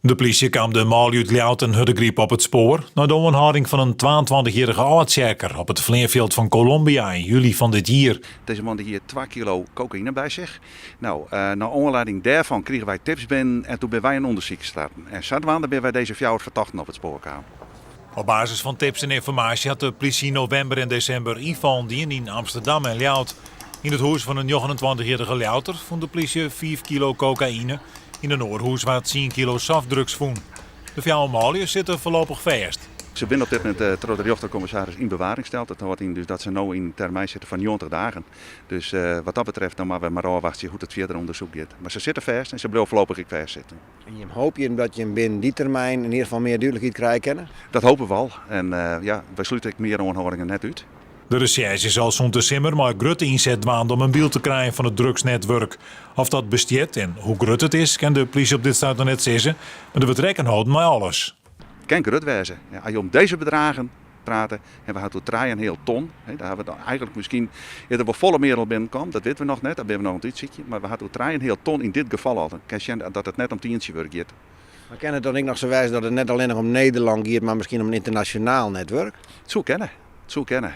De politie kwam de mal uit Ljouten Huddegriep op het spoor na de aanhouding van een 22-jarige oudzeker op het vleerveld van Colombia in juli van dit jaar. Deze man die hier 2 kilo cocaïne bij zich. Nou, naar aanleiding daarvan kregen wij tips binnen en toen ben wij een onderzoek gestart. En zodoende ben wij deze fjouwer verdachten op het spoor kwamen. Op basis van tips en informatie had de politie in november en december invallen in Amsterdam en Ljout. In het huis van een 29-jarige Ljouter vond de politie 5 kilo cocaïne. In een oorhuis waar 10 kilo softdrugs vond. De vier maliërs zitten voorlopig vast. Ze zijn op dit moment door de rechtercommissaris in bewaring gesteld. Dat houdt in dus dat ze nu in een termijn zitten van 90 dagen. Dus wat dat betreft dan maar we maar afwachten hoe het verder onderzoek gaat. Maar ze zitten vast en ze blijven voorlopig ook vast zitten. En hoop je dat je binnen die termijn in ieder geval meer duidelijkheid krijgt? Dat hopen we al. En wij sluiten meer aanhoudingen net uit. De recherche zal zo'n december maar grote inzet dwaande om een beeld te krijgen van het drugsnetwerk. Of dat bestaat en hoe groot het is, kan de politie op dit staat nog net zeggen. Maar de betrekken houden met alles. Kan groot wezen. Ja, als je om deze bedragen praten en we gaan tot 3,5 ton. Daar hebben we dan eigenlijk misschien eerder wel volle merel binnenkomt. Dat weten we nog net, dat hebben we nog een uitzichtje. Maar we gaan tot 3,5 ton in dit geval al. Dan kan je dat het net om 10 werk gaat. Maar kan het dan ook nog zo wijzen dat het net alleen nog om Nederland gaat, maar misschien om een internationaal netwerk? Zo kennen.